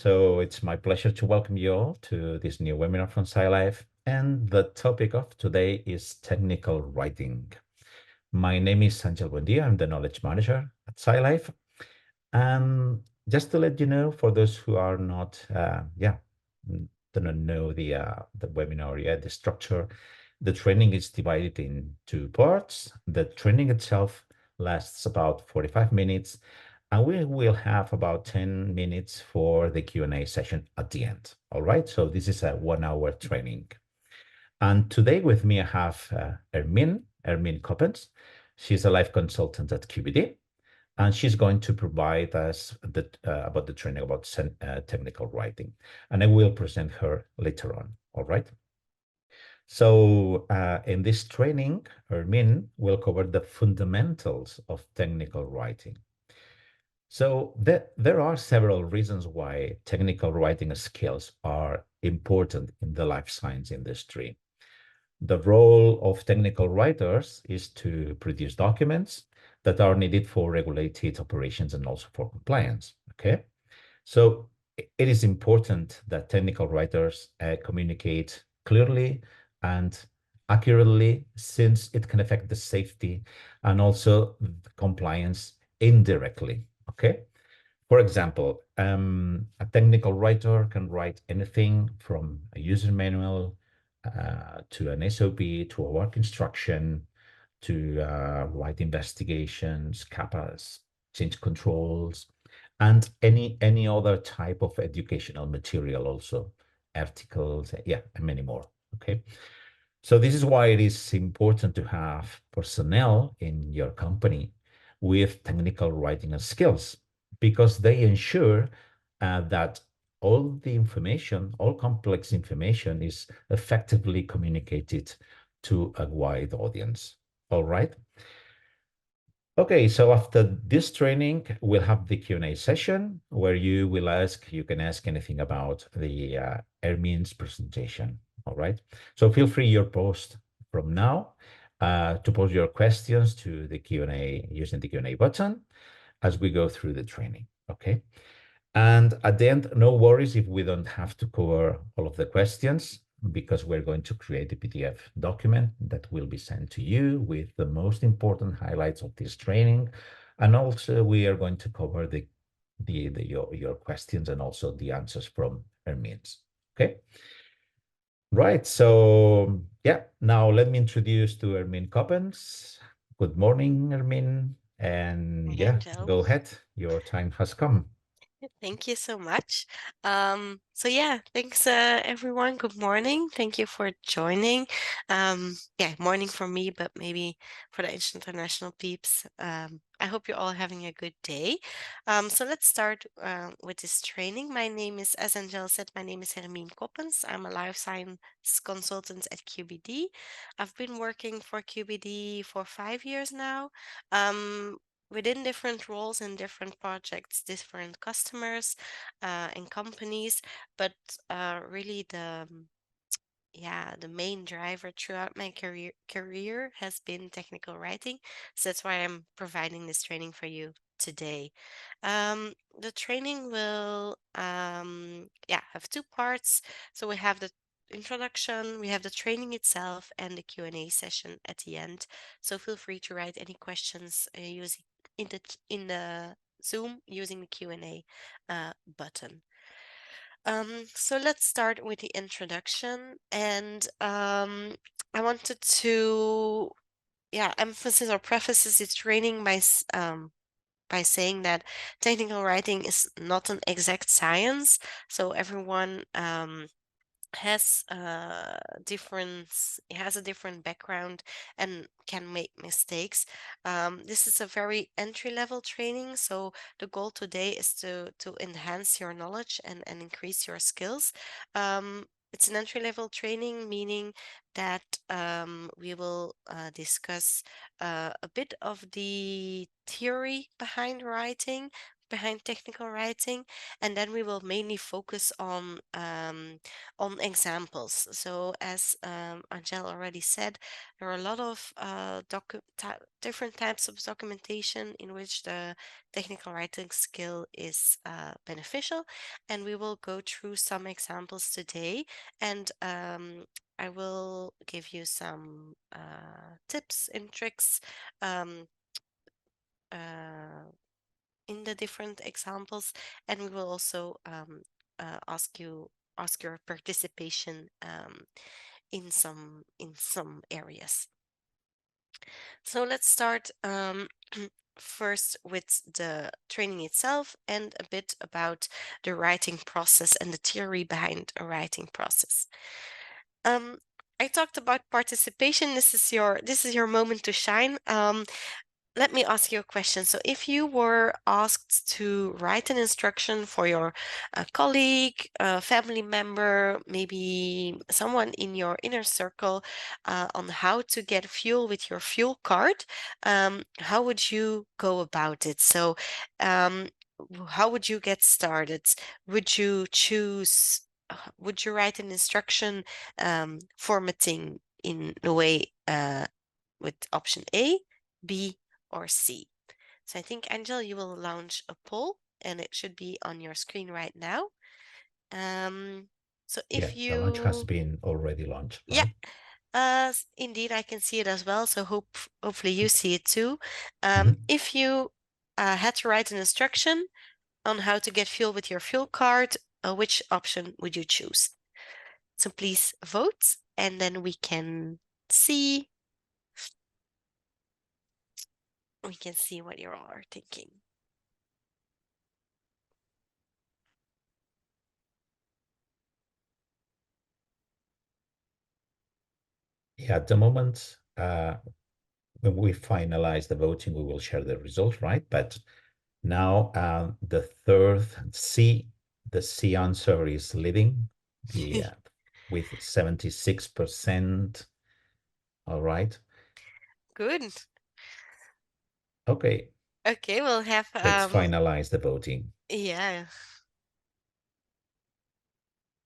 So it's my pleasure to welcome you all to this new webinar from Scilife. And the topic of today is technical writing. My name is Sanjel Buendia. I'm the knowledge manager at Scilife. And just to let you know, for those who are not, do not know the webinar yet, the structure, the training is divided in two parts. The training itself lasts about 45 minutes, and we will have about 10 minutes for the Q&A session at the end. All right, so this is a 1 hour training. And today with me, I have Hermien Coppens. She's a life consultant at QBD, and she's going to provide us about the training about technical writing. And I will present her later on, all right? So in this training, Hermien will cover the fundamentals of technical writing. So there are several reasons why technical writing skills are important in the life science industry. The role of technical writers is to produce documents that are needed for regulated operations and also for compliance, okay? So it is important that technical writers communicate clearly and accurately, since it can affect the safety and also the compliance indirectly, okay? For example, a technical writer can write anything from a user manual to an SOP, to a work instruction, to write investigations, CAPAs, change controls, and any other type of educational material also, articles, yeah, and many more, okay? So this is why it is important to have personnel in your company with technical writing skills, because they ensure that all the information, all complex information is effectively communicated to a wide audience. All right. Okay, so after this training, we'll have the Q&A session where you can ask anything about the Hermien's presentation. All right. So feel free your post from now to post your questions to the Q&A using the Q&A button as we go through the training. Okay. And at the end, no worries if we don't have to cover all of the questions, because we're going to create a PDF document that will be sent to you with the most important highlights of this training. And also we are going to cover your questions and also the answers from Hermien's. Okay. Right. So yeah, now let me introduce to Hermien Coppens. Good morning, Hermien. And Hi, yeah, Angel. go ahead. Your time has come. Thank you so much. So yeah, thanks everyone. Good morning. Thank you for joining. Yeah, morning for me, but maybe for the international peeps. I hope you're all having a good day. So let's start with this training. My name is, as Angel said, my name is Hermien Coppens. I'm a life science consultant at QBD. I've been working for QBD for 5 years now. Within different roles and different projects, different customers and companies, but really the main driver throughout my career has been technical writing. So that's why I'm providing this training for you today. The training will have two parts. So we have the introduction, we have the training itself, and the Q&A session at the end. So feel free to write any questions using in the Zoom using the Q&A button. So let's start with the introduction, and I wanted to emphasize or preface this training by saying that technical writing is not an exact science. So everyone has a different background and can make mistakes. This is a very entry level training, so the goal today is to enhance your knowledge and increase your skills. It's an entry level training, meaning that we will discuss a bit of the theory behind writing, behind technical writing, and then we will mainly focus on examples. So as Angel already said, there are a lot of different types of documentation in which the technical writing skill is beneficial, and we will go through some examples today, and I will give you some tips and tricks um, in the different examples, and we will also ask your participation in some areas. So let's start first with the training itself and a bit about the writing process and the theory behind a writing process. I talked about participation. This is your moment to shine. Let me ask you a question. So if you were asked to write an instruction for your colleague, family member, maybe someone in your inner circle on how to get fuel with your fuel card, how would you go about it? So how would you get started? Would you would you write an instruction formatting in a way with option A, B, or C? So I think, Angel, you will launch a poll and it should be on your screen right now. So Yeah, if the launch has you, been already launched, yeah, right? indeed, I can see it as well. So hopefully you see it too. Mhm. If you had to write an instruction on how to get fuel with your fuel card, which option would you choose? So please vote, and then see we can see what you all are thinking. Yeah, at the moment, when we finalize the voting, we will share the results, right? But now the third C, the C answer is leading the with 76%. All right. Good. Okay, Okay, we'll have let's finalize the voting. yeah.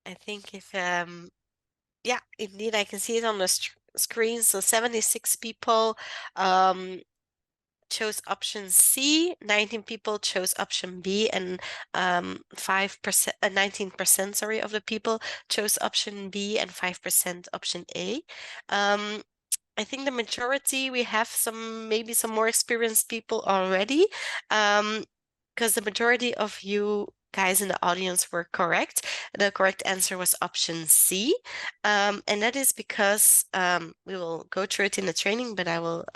I think if yeah, indeed I can see it on the screen. So 76 people chose option C, 19 people chose option B, and 5%, 19%, sorry, of the people chose option B and 5% option A. I think the majority, we have maybe some more experienced people already, because the majority of you guys in the audience were correct. The correct answer was option C, and that is because we will go through it in the training, but I will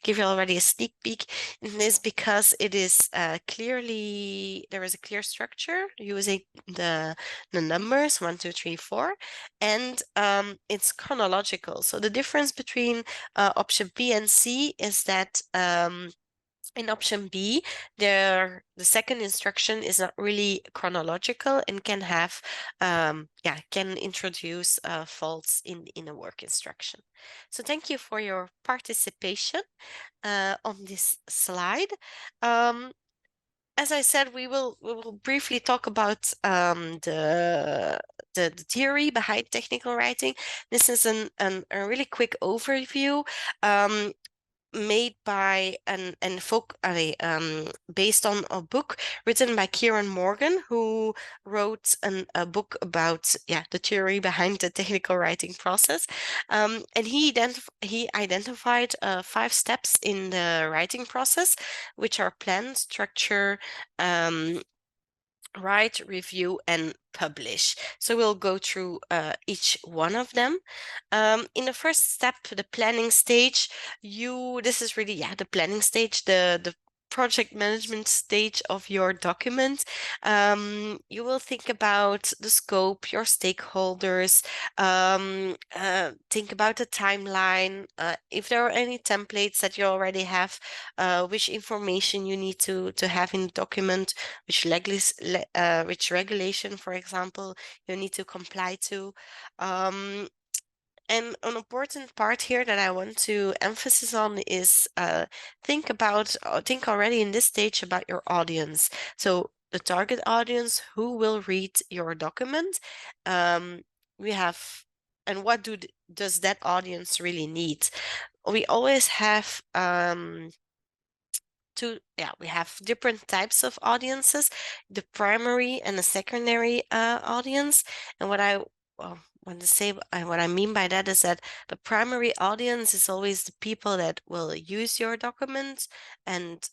give you already a sneak peek. And this because it is clearly there is a clear structure using the numbers 1, 2, 3, 4, and it's chronological. So the difference between option B and C is that in option B, the second instruction is not really chronological and can have can introduce faults in a work instruction. So thank you for your participation on this slide. As I said, we will briefly talk about the theory behind technical writing. This is a really quick overview. Made by based on a book written by Kieran Morgan, who wrote a book about the theory behind the technical writing process. And he identified 5 steps in the writing process, which are plan, structure, write, review, and publish. So we'll go through each one of them. In the first step, the planning stage, this is really the planning stage, the project management stage of your document. You will think about the scope, your stakeholders, think about the timeline, if there are any templates that you already have, which information you need to have in the document, which regulation, for example, you need to comply to. And an important part here that I want to emphasize on is think already in this stage about your audience. So the target audience, who will read your document. We have, and what does that audience really need? We always have we have different types of audiences, the primary and the secondary audience. And what I want to say, what I mean by that is that the primary audience is always the people that will use your documents, and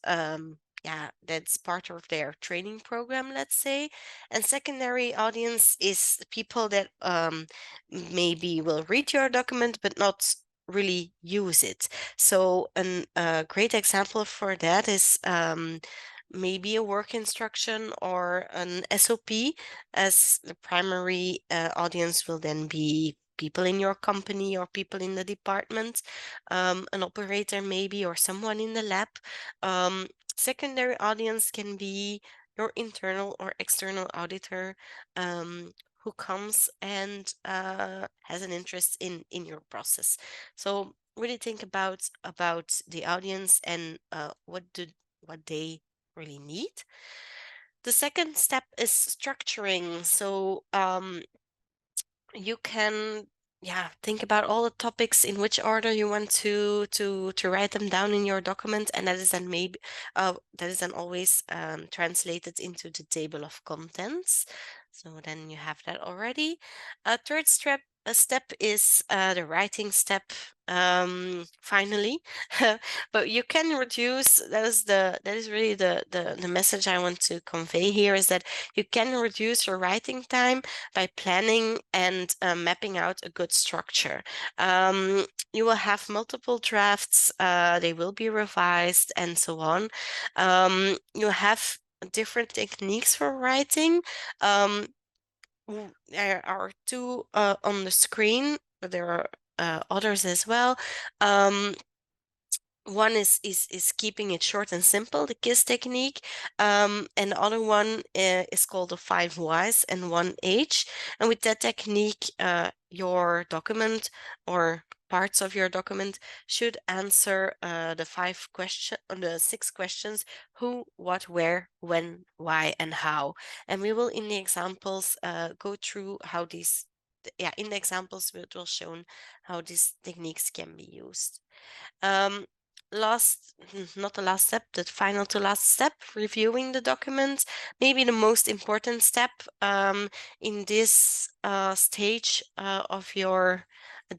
that's part of their training program, let's say. And secondary audience is people that maybe will read your document but not really use it. So a great example for that is maybe a work instruction or an SOP, as the primary audience will then be people in your company or people in the department, an operator maybe, or someone in the lab. Secondary audience can be your internal or external auditor, who comes and has an interest in your process. So really think about the audience and what they really need. The second step is structuring. So you can think about all the topics, in which order you want to write them down in your document, and that is then always translated into the table of contents. So then you have that already. A third step is the writing step, finally. But you can reduce, that is really the message I want to convey here, is that you can reduce your writing time by planning and mapping out a good structure. You will have multiple drafts, they will be revised, and so on. You have different techniques for writing. There are two on the screen, but there are others as well. One is keeping it short and simple, the KISS technique, and the other one is called the 5 Whys and 1 H. And with that technique, your document or parts of your document should answer the 6 questions: who, what, where, when, why, and how. And we will, in the examples, go through how these. In the examples, it will show how these techniques can be used. Not the last step, the final to last step, reviewing the documents, maybe the most important step in this stage of your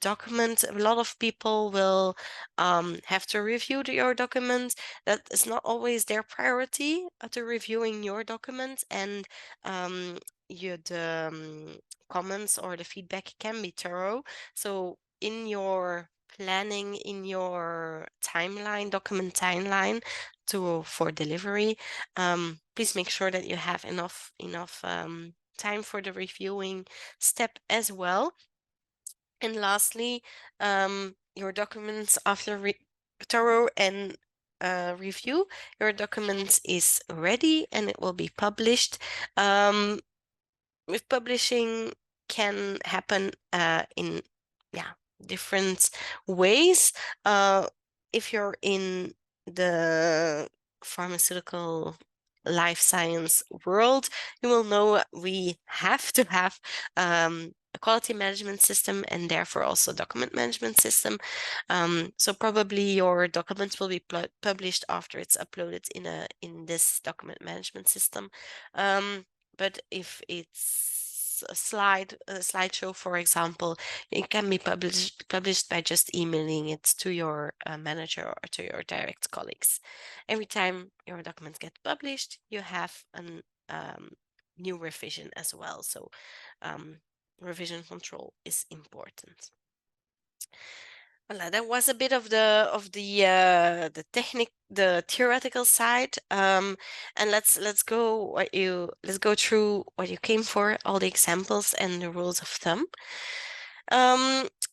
document. A lot of people will have to review your document. That is not always their priority, to reviewing your document, and the comments or the feedback can be thorough. So in your planning, in your document timeline for delivery, please make sure that you have enough time for the reviewing step as well. And lastly, your documents, after thorough and review, your document is ready and it will be published. With publishing can happen in different ways. If you're in the pharmaceutical life science world, you will know we have to have a quality management system, and therefore also document management system. So probably your documents will be published after it's uploaded in this document management system. But if it's a slideshow, for example, it can be published by just emailing it to your manager or to your direct colleagues. Every time your documents get published, you have a new revision as well. So revision control is important. Well, that was a bit of the theoretical side, and let's go through what you came for, all the examples and the rules of thumb.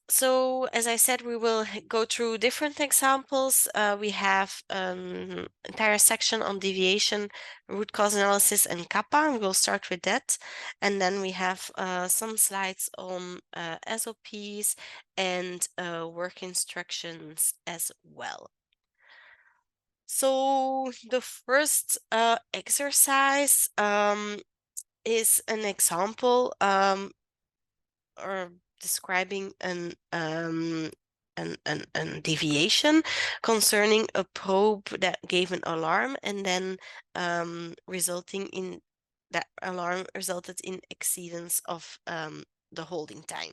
So as I said, we will go through different examples. We have an entire section on deviation, root cause analysis, and CAPA. We will start with that. And then we have some slides on SOPs and work instructions as well. So the first exercise is an example or describing an deviation concerning a probe that gave an alarm, and then resulting in that alarm resulted in exceedance of the holding time.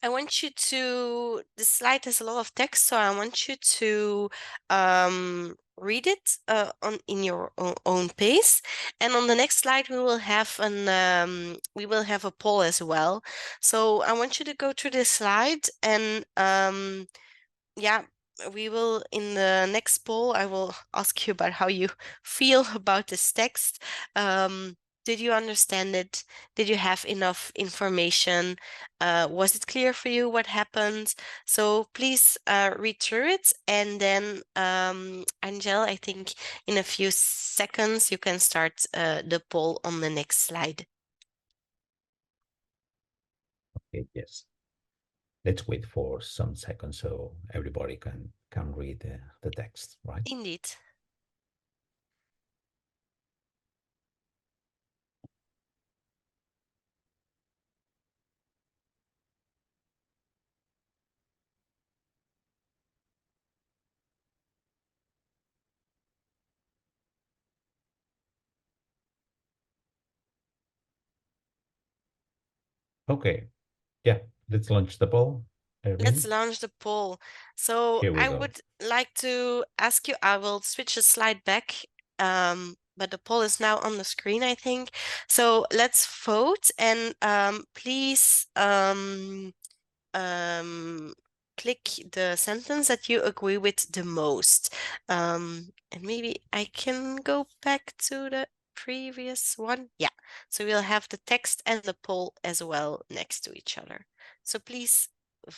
I want you to, the slide has a lot of text, so I want you to read it in your own pace. And on the next slide, we will have a poll as well. So I want you to go through this slide, and yeah, we will, in the next poll, I will ask you about how you feel about this text. Did you understand it? Did you have enough information? Was it clear for you what happened? So please read through it. And then, Angel, I think in a few seconds, you can start the poll on the next slide. Okay, yes. Let's wait for some seconds so everybody can read the text, right? Indeed. Okay, yeah, let's launch the poll. Let's Hermien, launch the poll. So here we I go. would like to ask you, I will switch the slide back, but the poll is now on the screen, I think. So let's vote, and please click the sentence that you agree with the most. And maybe I can go back to the previous one. Yeah, so we'll have the text and the poll as well next to each other. So please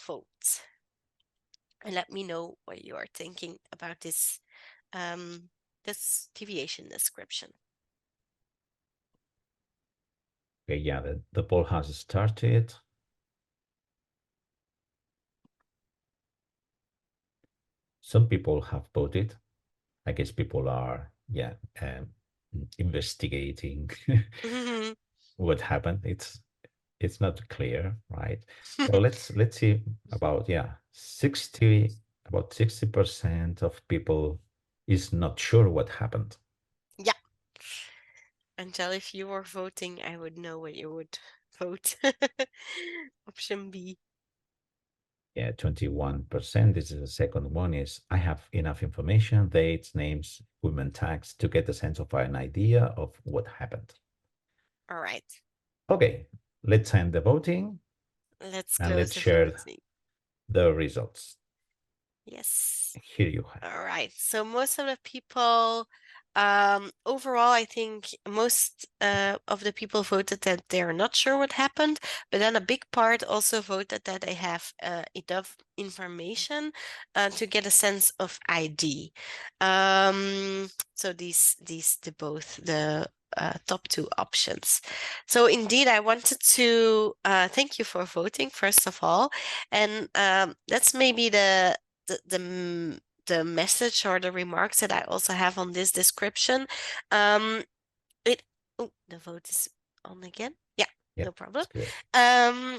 vote and let me know what you are thinking about this this deviation description. Okay, yeah, the poll has started. Some people have voted. I guess people are, yeah, investigating what happened. It's not clear, right? So let's see about, yeah, 60% of people is not sure what happened. Yeah. Until if you were voting, I would know what you would vote. Option B. Yeah, 21%. This is the second one is I have enough information, dates, names, women tags to get a sense of an idea of what happened. All right. Okay, let's end the voting Let's and let's close the share voting. the results. Yes. Here you have. All right. So most of the people, overall, I think most of the people voted that they're not sure what happened, but then a big part also voted that they have enough information to get a sense of ID. So the top two options. So indeed, I wanted to thank you for voting, first of all, and that's maybe the message or the remarks that I also have on this description. It Oh, the vote is on again. Yeah, Yeah, no problem. it's good. Um,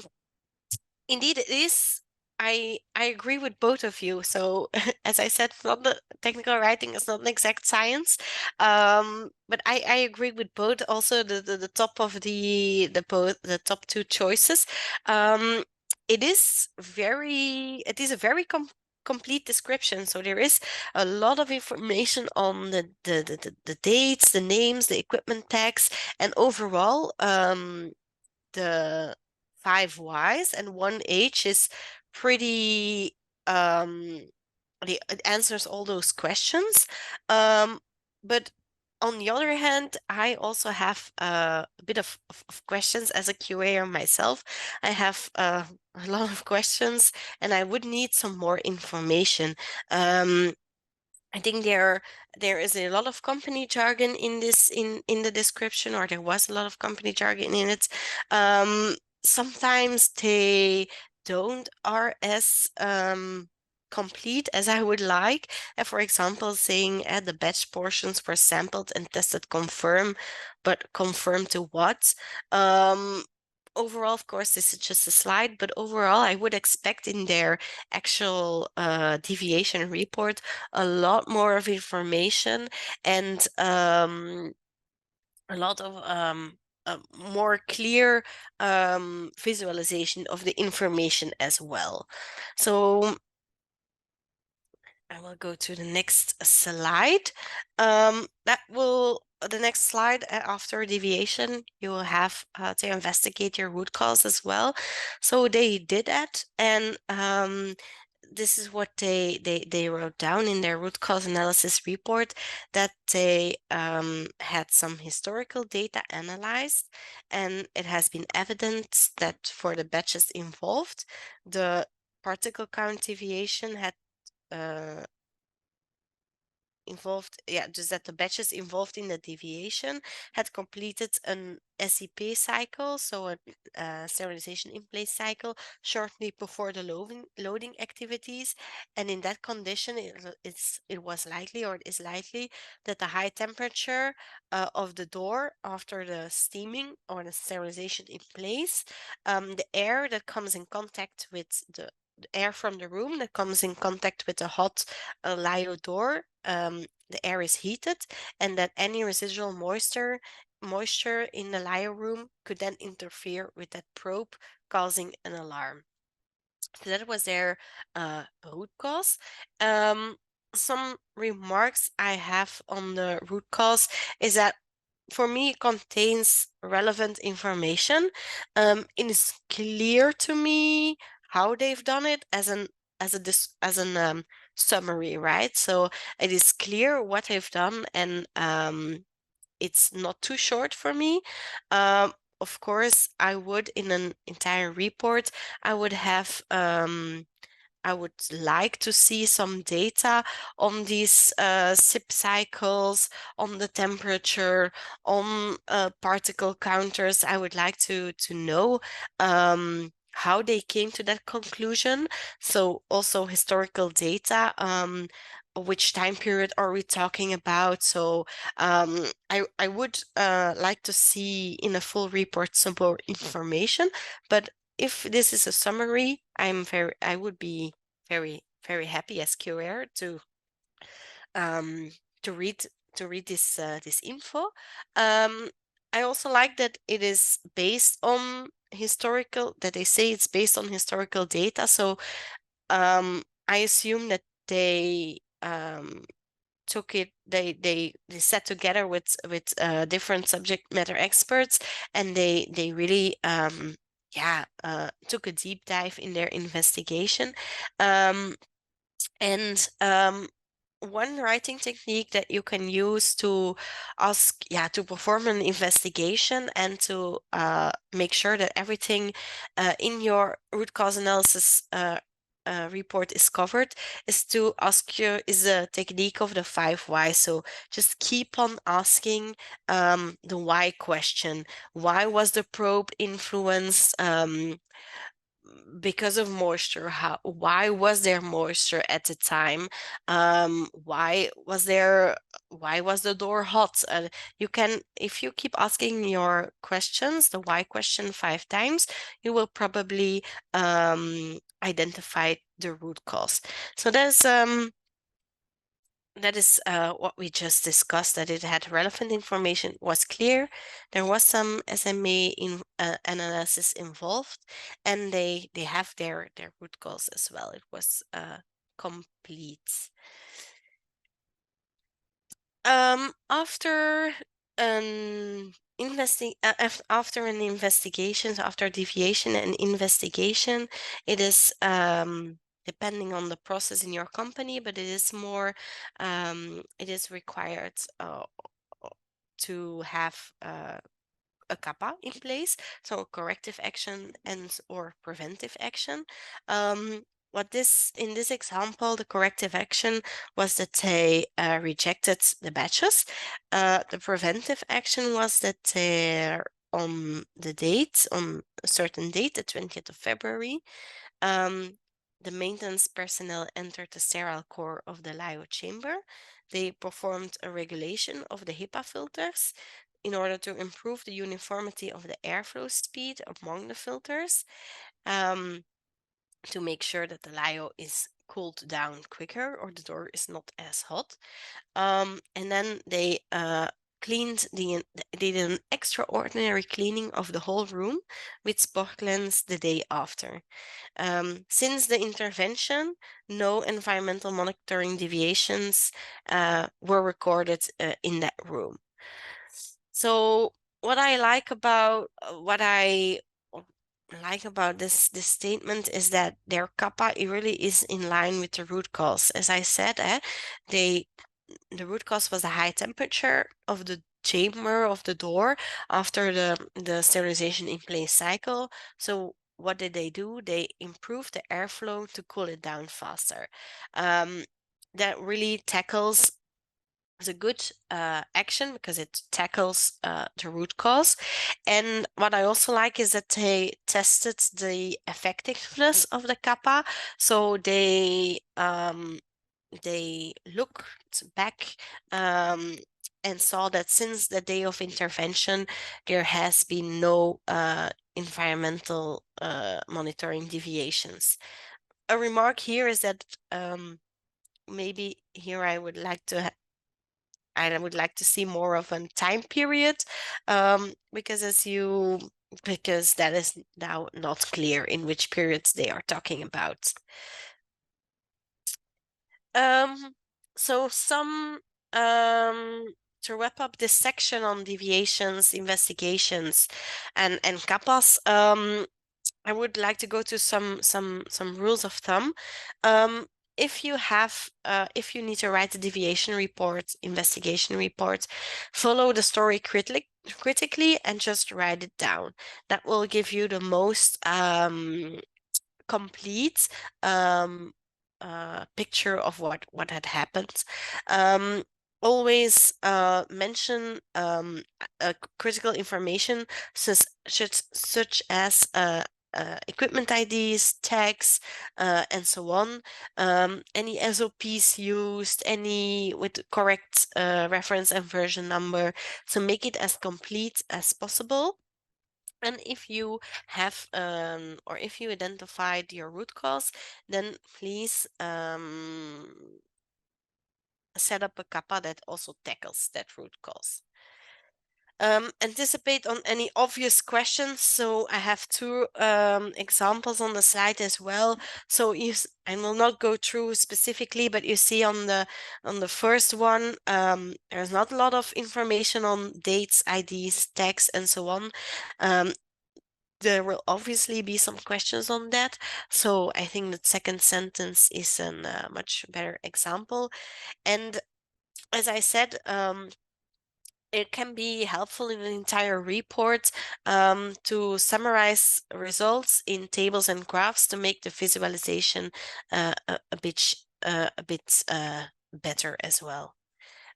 Indeed, it is. I agree with both of you. So as I said, not the technical writing is not an exact science. But I agree with both. Also, the top of the top two choices. Um, it is a very complete description. So there is a lot of information on the dates, the names, the equipment tags, and overall, the 5 Ys and 1 H is pretty it answers all those questions. But On the other hand, I also have a bit of questions as a QAer myself. I have a lot of questions, and I would need some more information. I think there is a lot of company jargon in this in the description, or there was a lot of company jargon in it. Sometimes they don't are as complete as I would like. For example, saying the batch portions were sampled and tested but confirm to what? Overall, of course, this is just a slide, but overall, I would expect in their actual deviation report a lot more of information and a lot of more clear visualization of the information as well. So I will go to the next slide. The next slide after deviation, you will have to investigate your root cause as well. So they did that, and this is what they wrote down in their root cause analysis report, that they had some historical data analyzed, and it has been evident that for the batches involved, the particle count deviation had just that the batches involved in the deviation had completed an SEP cycle, so a sterilization in place cycle, shortly before the loading activities. And in that condition, it was likely, or it is likely, that the high temperature of the door after the steaming or the sterilization in place, the air that comes in contact with the air from the room that comes in contact with the hot Lyo door, the air is heated, and that any residual moisture in the Lyo room could then interfere with that probe, causing an alarm. So that was their root cause. Some remarks I have on the root cause is that for me it contains relevant information. It is clear to me how they've done it as an summary, right? So it is clear what they've done, and it's not too short for me. Of course, I would, in an entire report, I would have I would like to see some data on these SIP cycles, on the temperature, on particle counters. I would like to know how they came to that conclusion. So also historical data. Which time period are we talking about? So I would like to see in a full report some more information, but if this is a summary, I would be very, very happy as QA um, to read this info. I also like that it is based on that they say it's based on historical data. So I assume that they took it they sat together with different subject matter experts, and they really took a deep dive in their investigation. And one writing technique that you can use to to perform an investigation and to make sure that everything in your root cause analysis report is covered is the technique of the 5 whys. So just keep on asking the why question. Why was the probe influenced? Because of moisture. Why was there moisture at the time? Why was the door hot? You can, if you keep asking your questions, the why question 5 times, you will probably identify the root cause. So that is what we just discussed, that it had relevant information, was clear. There was some SMA analysis involved, and they have their root cause as well. It was complete. After an after an investigation, so after deviation and investigation, it is depending on the process in your company, but it is more it is required to have a CAPA in place, so corrective action and or preventive action. In this example, the corrective action was that they rejected the badges. The preventive action was that they on a certain date, the 20th of February, the maintenance personnel entered the sterile core of the LIO chamber. They performed a regulation of the HEPA filters in order to improve the uniformity of the airflow speed among the filters, to make sure that the LIO is cooled down quicker or the door is not as hot. And then they did an extraordinary cleaning of the whole room with Sportlens the day after. Since the intervention, no environmental monitoring deviations were recorded in that room. So what I like about this statement is that their CAPA really is in line with the root cause. As I said, the root cause was a high temperature of the chamber of the door after the sterilization in place cycle. So what did they do? They improved the airflow to cool it down faster. That really tackles a good action because it tackles the root cause. And what I also like is that they tested the effectiveness of the CAPA. So they looked back and saw that since the day of intervention, there has been no environmental monitoring deviations. A remark here is that maybe here I would like to see more of a time period, because that is now not clear in which periods they are talking about. So to wrap up this section on deviations, investigations, and CAPAs, I would like to go to some rules of thumb. If you need to write a deviation report, investigation report, follow the story critically and just write it down. That will give you the most complete picture of what had happened. Always mention critical information such as equipment IDs, tags, and so on. Any SOPs used, any with correct reference and version number, so make it as complete as possible. And if you have or if you identified your root cause, then please set up a CAPA that also tackles that root cause. Anticipate on any obvious questions. So I have two examples on the slide as well. So I will not go through specifically, but you see on the first one, there's not a lot of information on dates, IDs, tags, and so on. There will obviously be some questions on that. So I think the second sentence is a much better example. And as I said, it can be helpful in an entire report to summarize results in tables and graphs to make the visualization a bit better as well.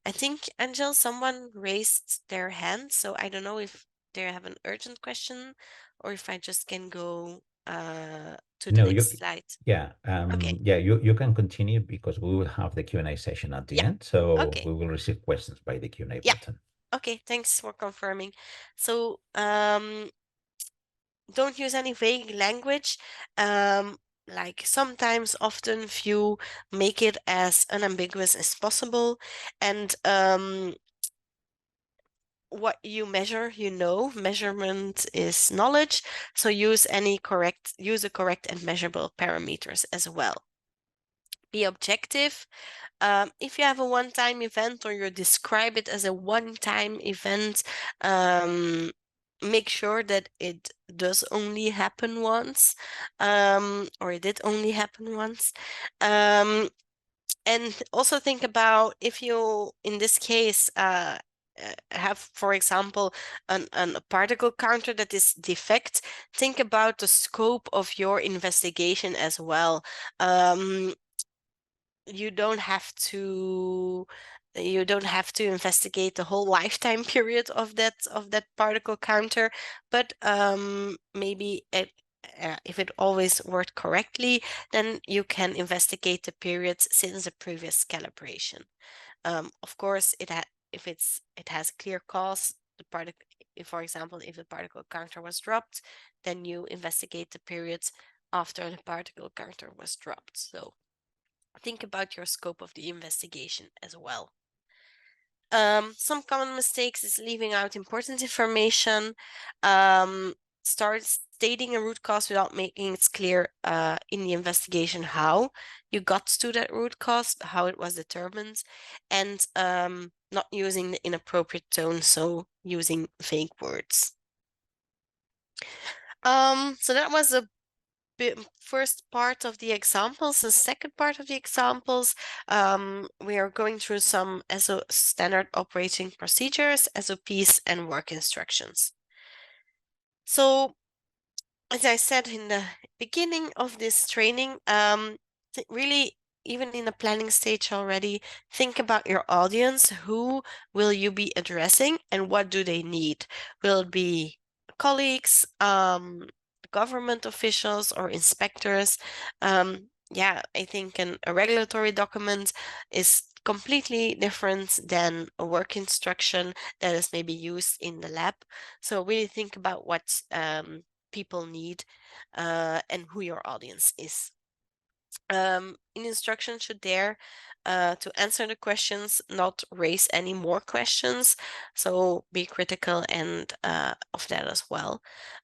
I think, Angel, someone raised their hand, so I don't know if they have an urgent question or if I just can go to the No, next slide. Okay. you can continue because we will have the Q&A session at the Yeah. end. So Okay. we will receive questions by the Q&A Yeah. button. Okay. Thanks for confirming. So don't use any vague language. Like sometimes, often, few make it as unambiguous as possible, and what you measure, measurement is knowledge. So use a correct and measurable parameters as well. Be objective. If you have a one-time event or you describe it as a one-time event, make sure that it does only happen once, or it did only happen once. And also think about if you, in this case, have, for example, a particle counter that is defect, think about the scope of your investigation as well. You don't have to investigate the whole lifetime period of that particle counter, but maybe if it always worked correctly, then you can investigate the periods since the previous calibration. Of course, if it has a clear cause, for example, if the particle counter was dropped, then you investigate the periods after the particle counter was dropped. So think about your scope of the investigation as well. Some common mistakes is leaving out important information. Start stating a root cause without making it clear in the investigation how you got to that root cause, how it was determined, and not using the inappropriate tone, so using vague words. So that was a first part of the examples. The second part of the examples, we are going through some standard operating procedures, SOPs, and work instructions. So, as I said in the beginning of this training, really, even in the planning stage already, think about your audience. Who will you be addressing and what do they need? Will it be colleagues, government officials, or inspectors? Yeah, I think a regulatory document is completely different than a work instruction that is maybe used in the lab. So really think about what people need and who your audience is. An instruction should dare to answer the questions, not raise any more questions. So be critical and of that as well.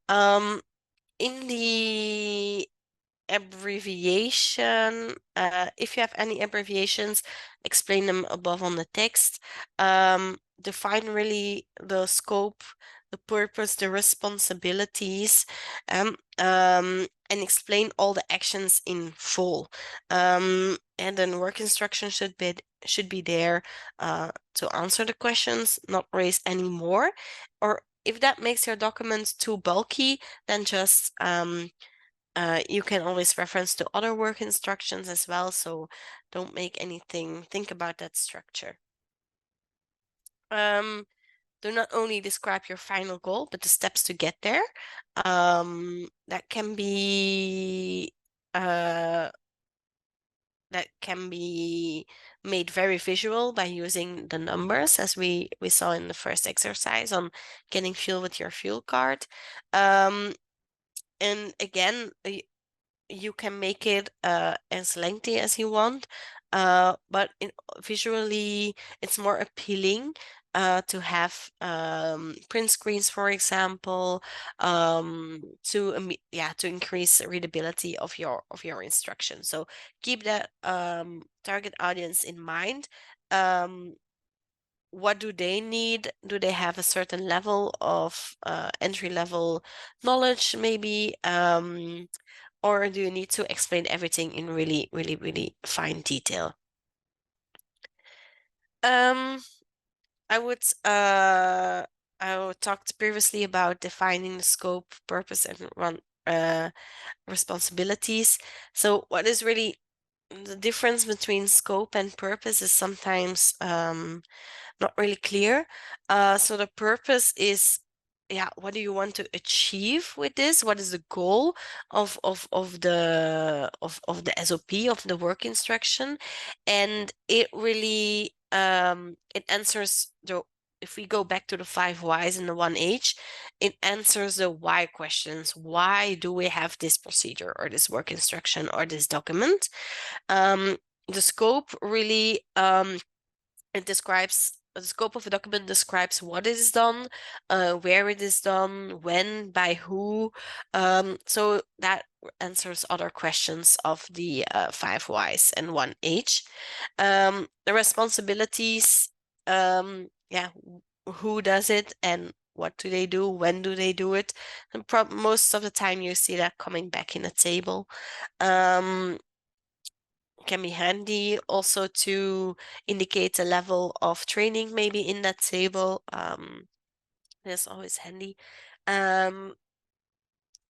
In the abbreviation, if you have any abbreviations, explain them above on the text. Define really the scope, the purpose, the responsibilities, and explain all the actions in full. And then work instruction should be there to answer the questions, not raise any more. Or if that makes your document too bulky, then just you can always reference to other work instructions as well, so don't make anything, think about that structure. Do not only describe your final goal, but the steps to get there. That can be made very visual by using the numbers, as we saw in the first exercise on getting fuel with your fuel card. And again, you can make it as lengthy as you want, but visually it's more appealing to have print screens, for example, to increase readability of your instruction. So keep that target audience in mind. What do they need? Do they have a certain level of entry level knowledge, maybe? Or do you need to explain everything in really, really, really fine detail? I would talked previously about defining the scope, purpose, and responsibilities. So what is really the difference between scope and purpose is sometimes not really clear. So the purpose is, what do you want to achieve with this? What is the goal of the SOP, of the work instruction? And it really it answers if we go back to the 5 whys and the 1H, it answers the why questions. Why do we have this procedure or this work instruction or this document? The scope really it describes the scope of a document, describes what is done, where it is done, when, by who. So that answers other questions of the 5 whys and 1H. The responsibilities, who does it and what do they do, when do they do it? And most of the time you see that coming back in a table. can be handy also to indicate a level of training maybe in that table. That's always handy. And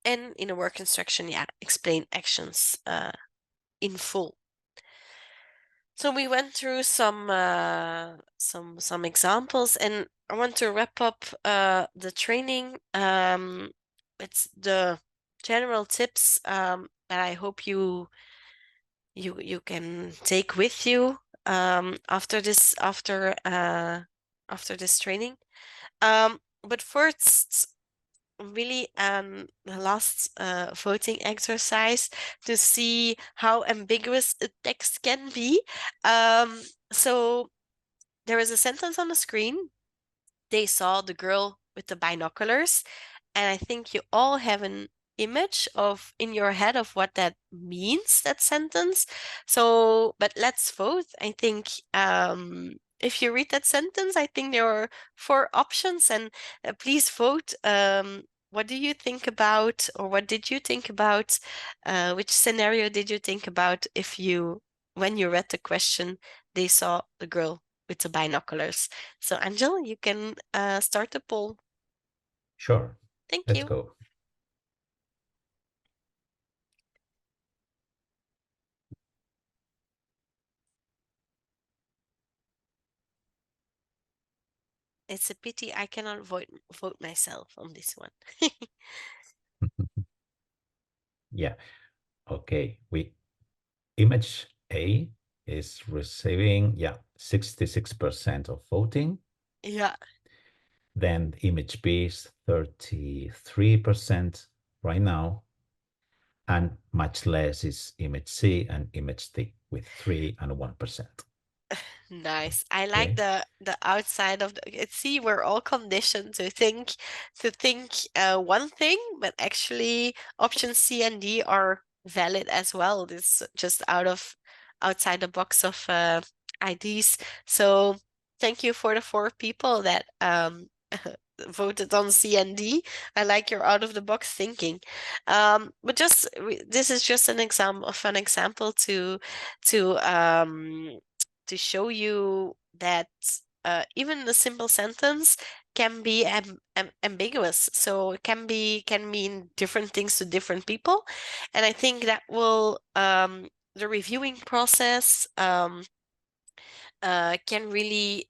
in a work instruction, yeah, explain actions in full. So we went through some examples, and I want to wrap up the training. It's the general tips that I hope you can take with you after this training. But first, really the last voting exercise to see how ambiguous a text can be. So there is a sentence on the screen. They saw the girl with the binoculars, and I think you all have an image of in your head of what that means, that sentence. So, but let's vote. I think if you read that sentence, I think there are 4 options, and please vote. What do you think about, or what did you think about? Which scenario did you think about if you, when you read the question, they saw the girl with the binoculars? So, Angel, you can start the poll. Sure. Thank Let's you. go. It's a pity I cannot vote myself on this one. Yeah. Okay. Image A is receiving, 66% of voting. Yeah. Then image B is 33% right now. And much less is image C and image D with 3 and 1%. Nice. I like Okay. the outside of the, see, we're all conditioned to think one thing, but actually options C and D are valid as well. It's just outside the box of IDs. So thank you for the 4 people that voted on C and D. I like your out of the box thinking. But just this is just an example, a fun example to um to show you that even the simple sentence can be ambiguous. So it can mean different things to different people. And I think that will the reviewing process can really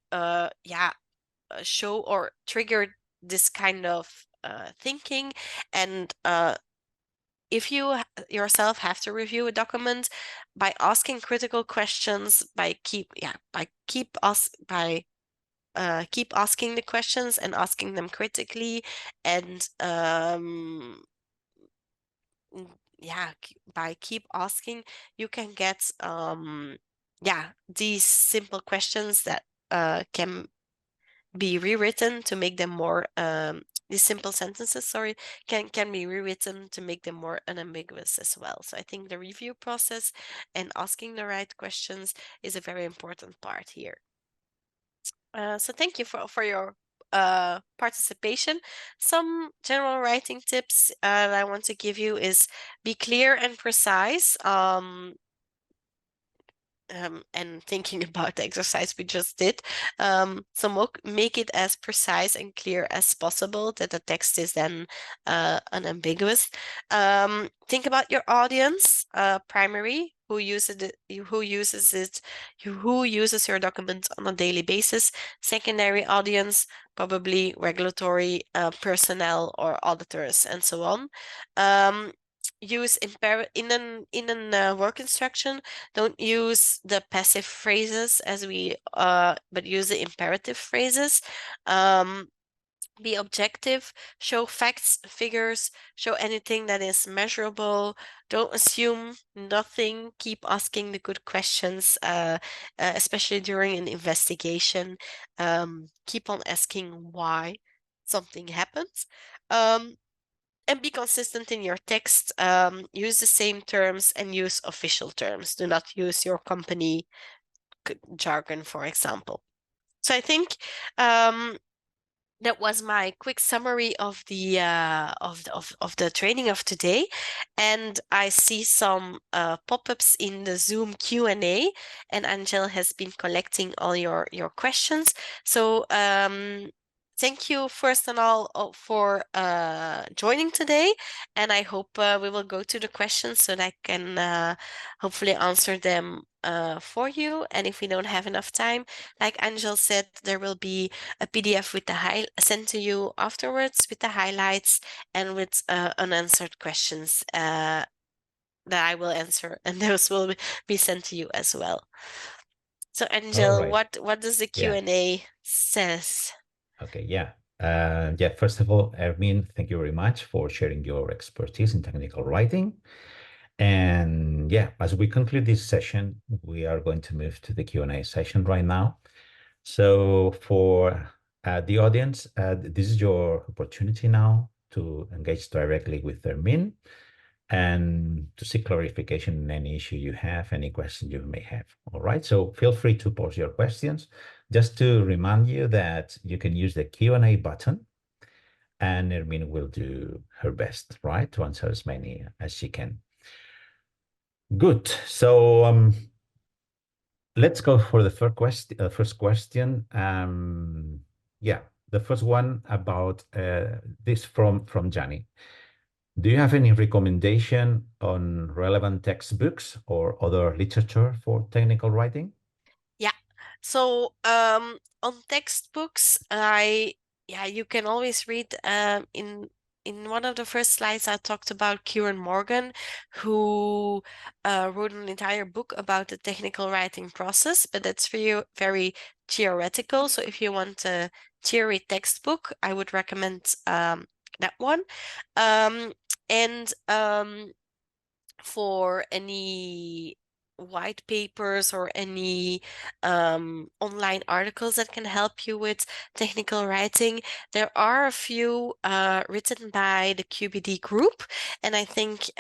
show or trigger this kind of thinking. And if you yourself have to review a document, by asking critical questions, keep asking the questions and asking them critically, and by keep asking, you can get these simple questions that can be rewritten to make them more these simple sentences, sorry, can be rewritten to make them more unambiguous as well. So I think the review process and asking the right questions is a very important part here. So thank you for your participation. Some general writing tips that I want to give you is be clear and precise. And thinking about the exercise we just did. So make it as precise and clear as possible that the text is then unambiguous. Think about your audience, primary, who uses your document on a daily basis. Secondary audience, probably regulatory personnel or auditors and so on. Use in an work instruction, don't use the passive phrases but use the imperative phrases. Be objective, show facts, figures, show anything that is measurable. Don't assume nothing. Keep asking the good questions, especially during an investigation. Keep on asking why something happens. And be consistent in your text. Use the same terms and use official terms. Do not use your company jargon, for example. So I think that was my quick summary of the of the training of today, and I see some pop-ups in the Zoom Q&A, and Angel has been collecting all your questions. So thank you first and all for joining today, and I hope we will go to the questions so that I can hopefully answer them for you. And if we don't have enough time, like Angel said, there will be a PDF with the sent to you afterwards with the highlights and with unanswered questions that I will answer, and those will be sent to you as well. So, All Angel, right. what does the Yeah. Q&A says? Okay. Yeah. Yeah. First of all, Hermien, thank you very much for sharing your expertise in technical writing. And yeah, as we conclude this session, we are going to move to the Q&A session right now. So for the audience, this is your opportunity now to engage directly with Hermien and to seek clarification on any issue you have, any question you may have. All right, so feel free to pose your questions. Just to remind you that you can use the Q&A button, and Hermine will do her best, right, to answer as many as she can. Good. So let's go for the first question. Yeah, the first one about this from Johnny. Do you have any recommendation on relevant textbooks or other literature for technical writing? Yeah. So on textbooks, you can always read in one of the first slides I talked about Kieran Morgan, who wrote an entire book about the technical writing process, but that's very theoretical. So if you want a theory textbook, I would recommend that one. Um, and for any white papers or any online articles that can help you with technical writing, there are a few written by the QBD group, and I think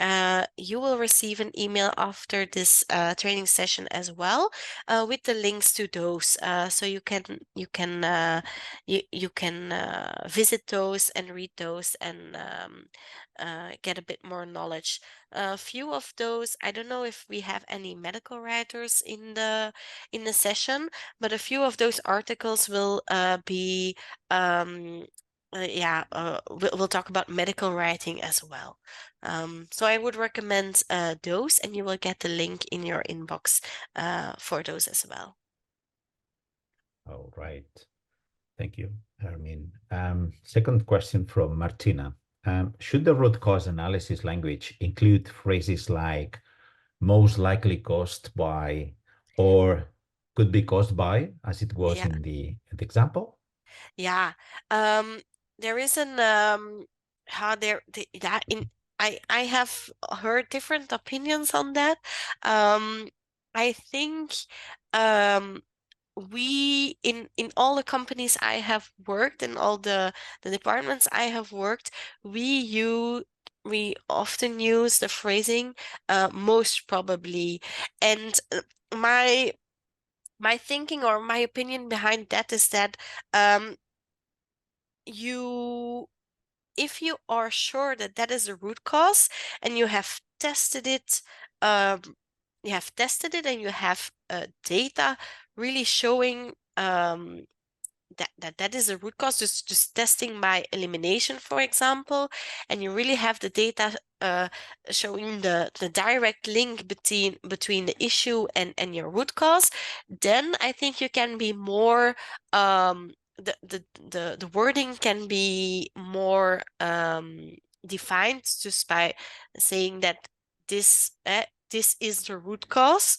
you will receive an email after this training session as well with the links to those, so you can visit those and read those and get a bit more knowledge. A few of those, I don't know if we have any medical writers in the session, but a few of those articles will be we'll talk about medical writing as well. So I would recommend those, and you will get the link in your inbox for those as well. All right. Thank you, Hermine. Second question from Martina. Should the root cause analysis language include phrases like most likely caused by or could be caused by, as it was Yeah. in the example? Yeah. There is an how there the, that in I have heard different opinions on that. I think um we in all the companies I have worked, in all the departments I have worked, we often use the phrasing most probably. And my thinking or my opinion behind that is that um you if you are sure that that is the root cause and you have tested it, um, and you have data really showing that is a root cause, just testing by elimination, for example, and you really have the data showing the direct link between the issue and your root cause, then I think you can be more the wording can be more defined just by saying that this is the root cause.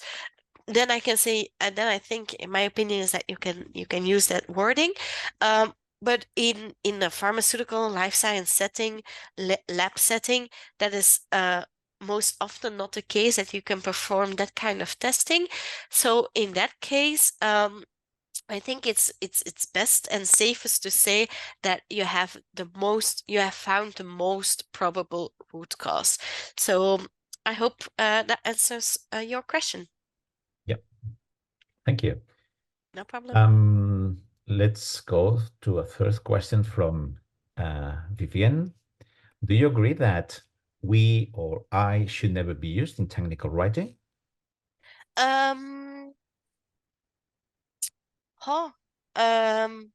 Then I can say, and then I think, in my opinion, is that you can use that wording. But in a pharmaceutical life science setting, lab setting, that is most often not the case that you can perform that kind of testing. So in that case, I think it's best and safest to say that you have found the most probable root cause. So I hope that answers your question. Yep. Thank you. No problem. let's go to a first question from Vivienne. Do you agree that we or I should never be used in technical writing? Um, oh, um,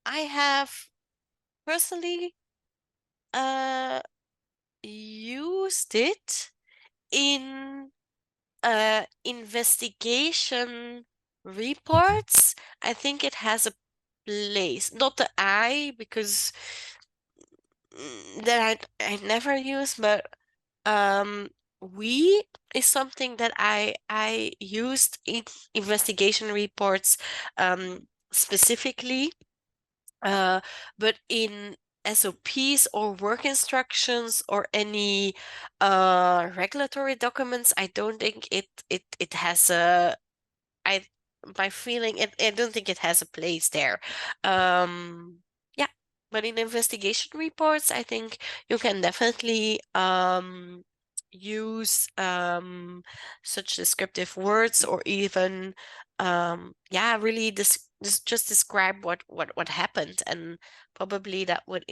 I have personally used it in investigation Mhm. reports. I think it has a place, not the I, because that I never use, but we is something that I used in investigation reports specifically, but in SOPs or work instructions or any regulatory documents, I don't think it has a I my feeling I don't think it has a place there. Yeah, but in investigation reports, I think you can definitely use such descriptive words or even yeah, really just describe what happened, and probably that would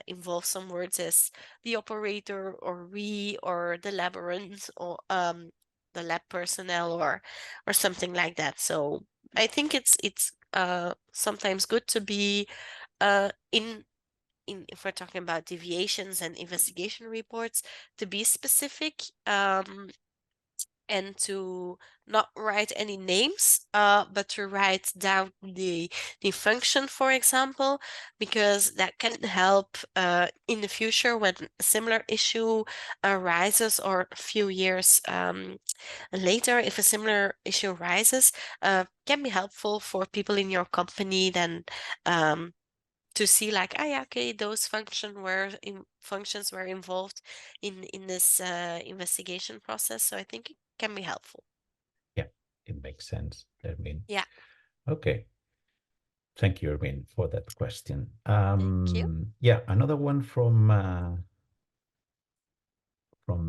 involve some words as the operator or we or the laborant or the lab personnel or something like that. So I think it's sometimes good to be in if we're talking about deviations and investigation reports, to be specific and to not write any names, but to write down the function, for example, because that can help in the future when a similar issue arises, or a few years later, if a similar issue arises, can be helpful for people in your company then to see like, ah, yeah, okay, those functions were involved in this investigation process. So I think it can be helpful. Yeah, it makes sense. I mean, Yeah, okay. Thank you, Erwin, for that question. thank you. Yeah, another one from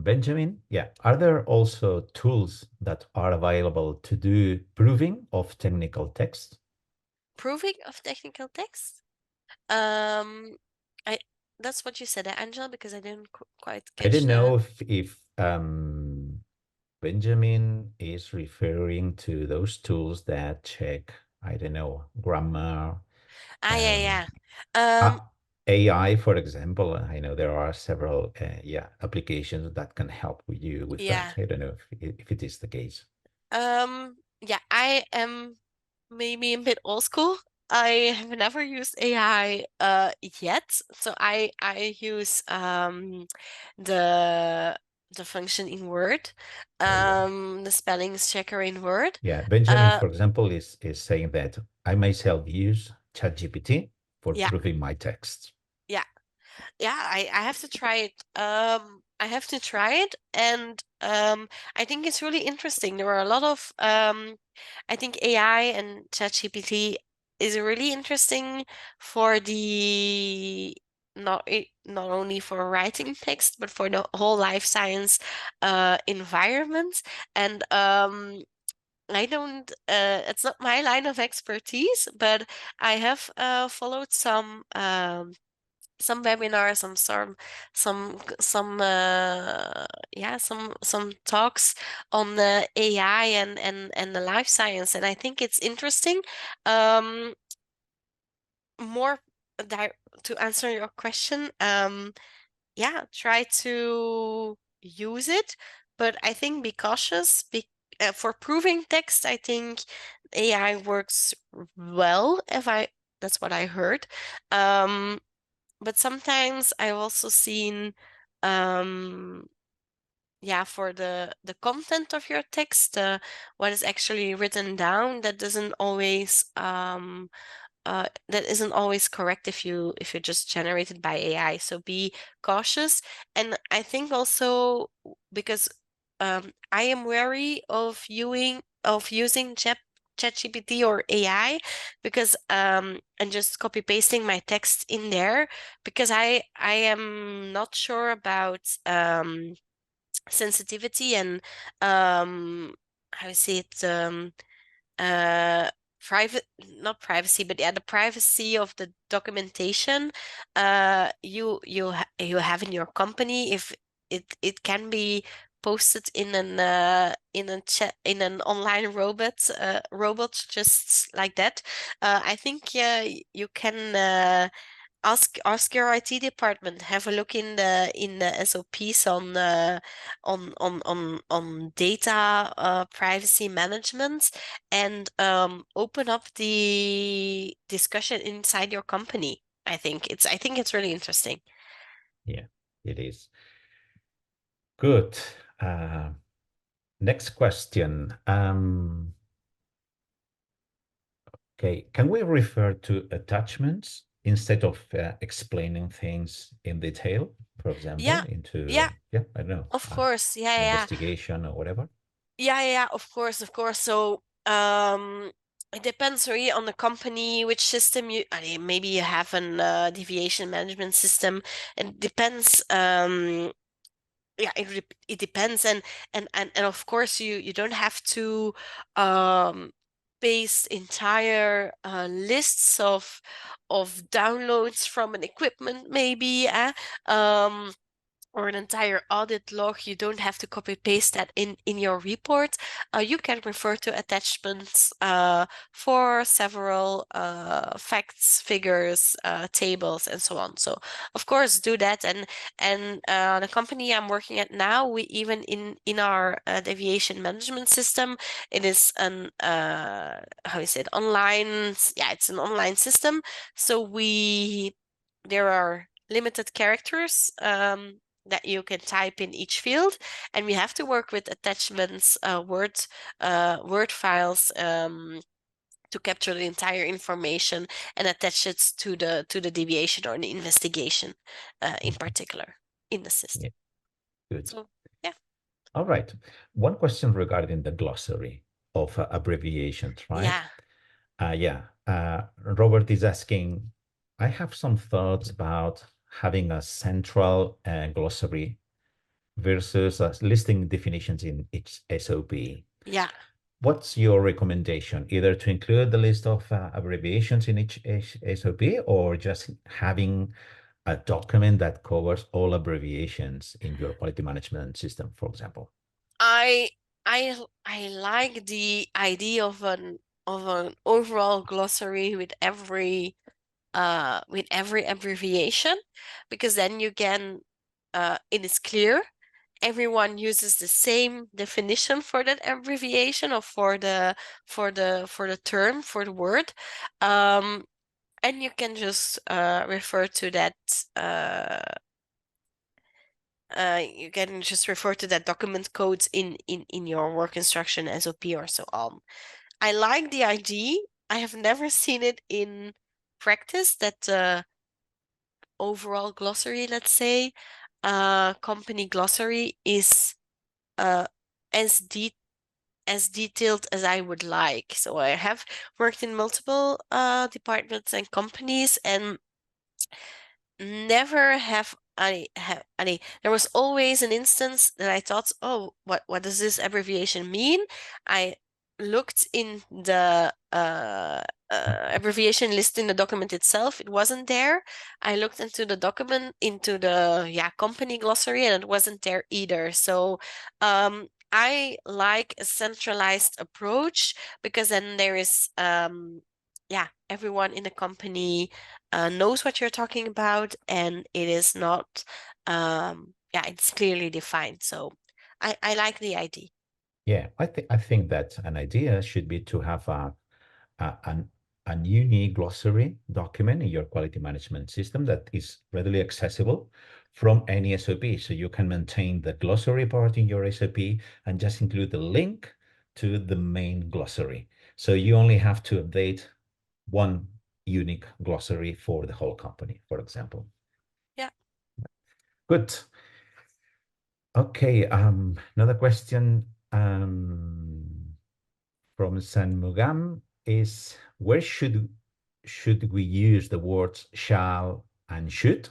Benjamin. Yeah, are there also tools that are available to do proving of technical text? Proving of technical text. Um, I That's what you said, Angela, because I didn't quite I catch don't the. know if Benjamin is referring to those tools that check, I don't know, grammar, Ah, yeah, um, yeah. Um, AI, for example. I know there are several, yeah, applications that can help with you with that. yeah. I don't know if it is the case. Yeah, I am maybe a bit old school. I have never used AI yet. So I use the the function in Word, Oh, yeah. the spellings checker in Word. Yeah, Benjamin, Uh for example, is saying that I myself use ChatGPT for yeah, proving my text. yeah. Yeah, I have to try it. I have to try it, and I think it's really interesting. There are a lot of I think AI and ChatGPT is really interesting for the not only for writing text, but for the whole life science environment. And I don't it's not my line of expertise, but I have followed some webinars, some talks on the AI and the life science, and I think it's interesting. Um, more to answer your question, yeah, try to use it, but I think be cautious. For proving text, I think AI works well. If I That's what I heard. Um, but sometimes I've also seen, um, yeah, for the content of your text, what is actually written down, that isn't always correct if you just generate it by AI. So be cautious. And I think also because I am wary of using ChatGPT or AI, because and just copy pasting my text in there, because I am not sure about sensitivity and how you say it, uh private, not privacy, but yeah, the privacy of the documentation you have in your company. If it can be posted in an online robot just like that. I think yeah, you can ask your IT department, have a look in the SOPs on data privacy management, and open up the discussion inside your company. I think it's really interesting. Yeah, it is. Good. Uh, Next question. Okay, can we refer to attachments instead of explaining things in detail, for Yeah, example, yeah, into, yeah, I don't know, of course. Yeah, an yeah, investigation or whatever? yeah, of course, of course. So, it depends really on the company, which system I mean, maybe you have an deviation management system. It depends. Yeah, it depends, and of course, you don't have to um base entire lists of downloads from an equipment, maybe. Or an entire audit log. You don't have to copy paste that in your report. You can refer to attachments for several facts, figures, tables, and so on. So of course do that. And the company I'm working at now, we even in our deviation management system, it is an how is it online? Yeah, it's an online system. So there are limited characters that you can type in each field, and we have to work with attachments, Word files, to capture the entire information and attach it to the deviation or the investigation, in Mhm. particular in the system. Yeah, good. So yeah, All right. One question regarding the glossary of abbreviations, right? yeah, Yeah. Robert is asking, I have some thoughts about having a central glossary versus listing definitions in each SOP. yeah. What's your recommendation? Either to include the list of abbreviations in each SOP or just having a document that covers all abbreviations in your quality management system, for example? I I like the idea of an overall glossary with every abbreviation, because then you can it is clear, everyone uses the same definition for that abbreviation, or for the term, for the word, and you can just refer to that you can just refer to that document codes in your work instruction, SOP, or so on. I like the idea. I have never seen it in practice, that overall glossary, let's say, company glossary is uh, as as detailed as I would like. So I have worked in multiple departments and companies, and never have I have any. There was always an instance that I thought, oh, what does this abbreviation mean? I looked in the abbreviation list in the document itself. It wasn't there. I looked into the document, into the company glossary, and it wasn't there either. So I like a centralized approach, because then there is everyone in the company knows what you're talking about, and it is not it's clearly defined. So I like the idea. Yeah, I think that an idea should be to have a, an, a unique glossary document in your quality management system that is readily accessible from any SOP. So you can maintain the glossary part in your SOP and just include the link to the main glossary. So you only have to update one unique glossary for the whole company, for example. Yeah. Good. Okay, another question from San Mugam is, where should we use the words shall and should?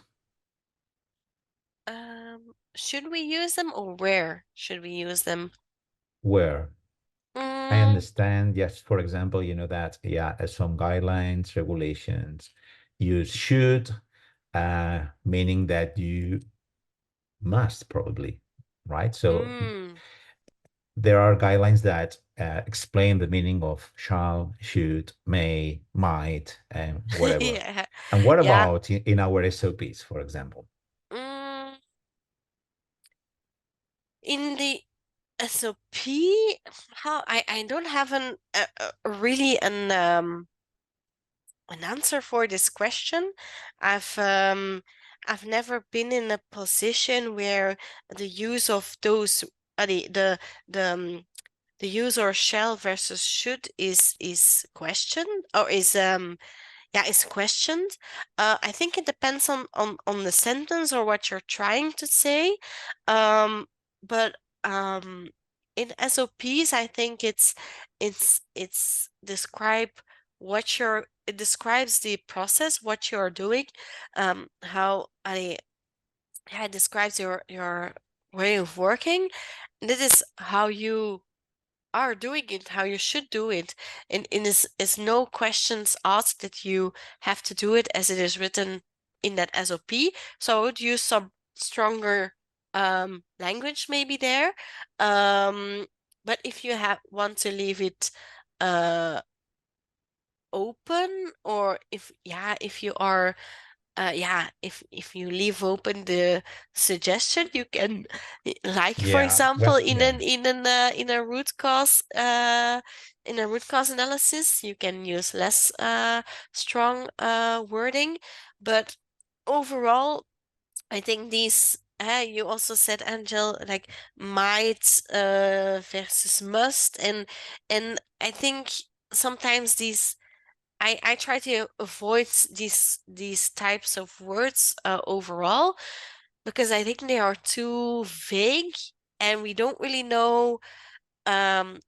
Should we use them, or where should we use them? Where? I Mm, understand, yes, for example, that, yeah, some guidelines, regulations, you should, meaning that you must probably, right? So mm. there are guidelines that explain the meaning of shall, should, may, might, and whatever. Yeah. And what Yeah. about in our SOPs, for example? Mm, in the SOP, how I don't have really an answer for this question. I've um I've never been in a position where the use of those the use or shall versus should is questioned or is questioned. I think it depends on the sentence or what you're trying to say. But in SOPs, I think it's describe what you're it describes the process, what you're doing, how it describes your way of working. This is how you are doing it, how you should do it. And is no questions asked that you have to do it as it is written in that SOP. So I would use some stronger language maybe there. Um, but if you have want to leave it uh open, or if you are if you leave open the suggestion, you can, like for Yeah, example, well, yeah, in a root cause analysis, you can use less strong wording. But overall, I think these you also said, Angel, like might versus must, and I think sometimes I try to avoid these types of words overall, because I think they are too vague and we don't really know. Um,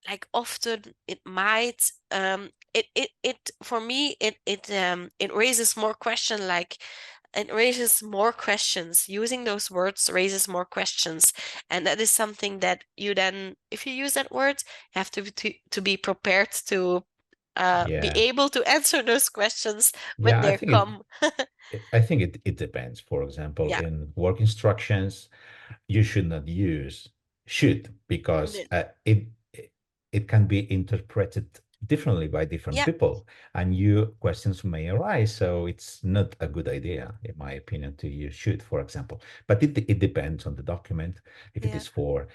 like often it might it for me it raises more question, like it raises more questions. Using those words raises more questions, and that is something that you then, if you use that word, have to be prepared to be yeah, able to answer those questions when yeah. I they think come. I think it depends. For example, Yeah. in work instructions, you should not use should because Mm. it can be interpreted differently by different Yeah. people, and you questions may arise. So it's not a good idea, in my opinion, to use should, for example. But it depends on the document, if it Yeah. is for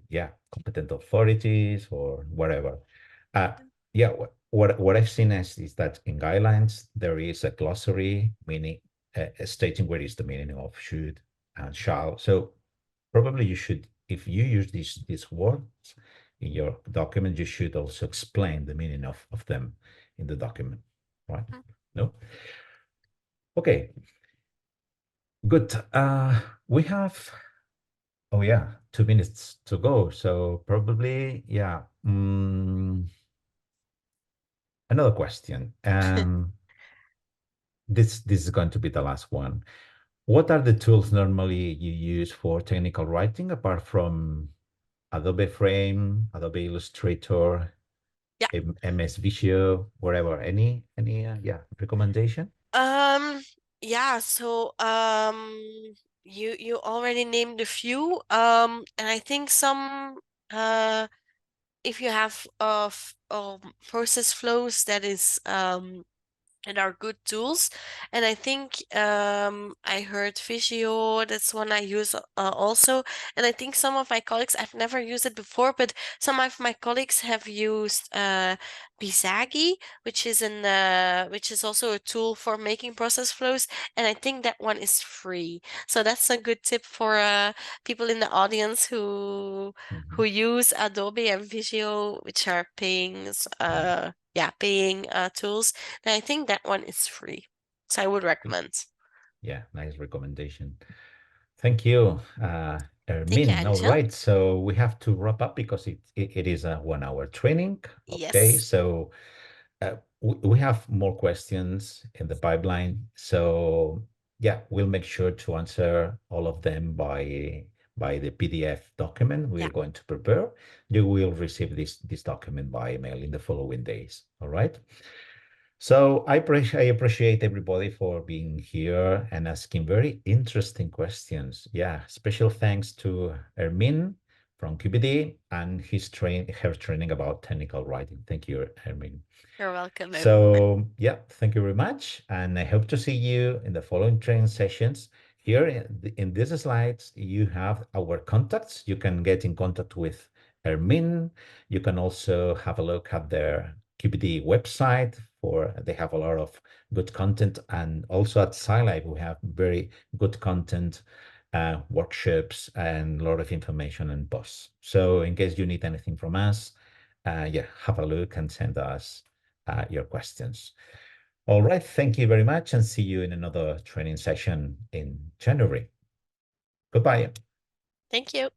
yeah, competent authorities or whatever. Uh, yeah, what I've seen is that in guidelines there is a glossary meaning stating what is the meaning of should and shall. So probably you should, if you use these words in your document, you should also explain the meaning of them in the document, right? Mm. No? Okay, good. We have, oh yeah, 2 minutes to go. So probably, yeah. Another question. This is going to be the last one. What are the tools normally you use for technical writing apart from Adobe Frame, Adobe Illustrator, Yeah. MS Visio, whatever? Any yeah, recommendation? Um, yeah, so you already named a few. And I think some if you have process flows that is and are good tools. And I think I heard Visio, that's one I use also. And I think some of my colleagues, I've never used it before, but some of my colleagues have used Bizagi, which is also a tool for making process flows. And I think that one is free. So that's a good tip for people in the audience Mhm. who use Adobe and Visio, which are Yeah. paying tools. And I think that one is free. So I would recommend. Yeah, nice recommendation. Thank you, Thank you, Ermin. All Angel. right, so we have to wrap up because it is a 1 hour training. Okay, Yes. so we have more questions in the pipeline. So yeah, we'll make sure to answer all of them by the PDF document Yeah. we're going to prepare. You will receive this document by email in the following days. All right. So I appreciate everybody for being here and asking very interesting questions. Yeah, special thanks to Hermien from QBD and her training about technical writing. Thank you, Hermien. You're welcome, everyone. So yeah, thank you very much. And I hope to see you in the following training sessions. Here in these slides, you have our contacts. You can get in contact with Hermine. You can also have a look at their QBD website for they have a lot of good content. And also at Scilife, we have very good content, workshops, and a lot of information and posts. So in case you need anything from us, yeah, have a look and send us your questions. All right, thank you very much and see you in another training session in January. Goodbye. Thank you.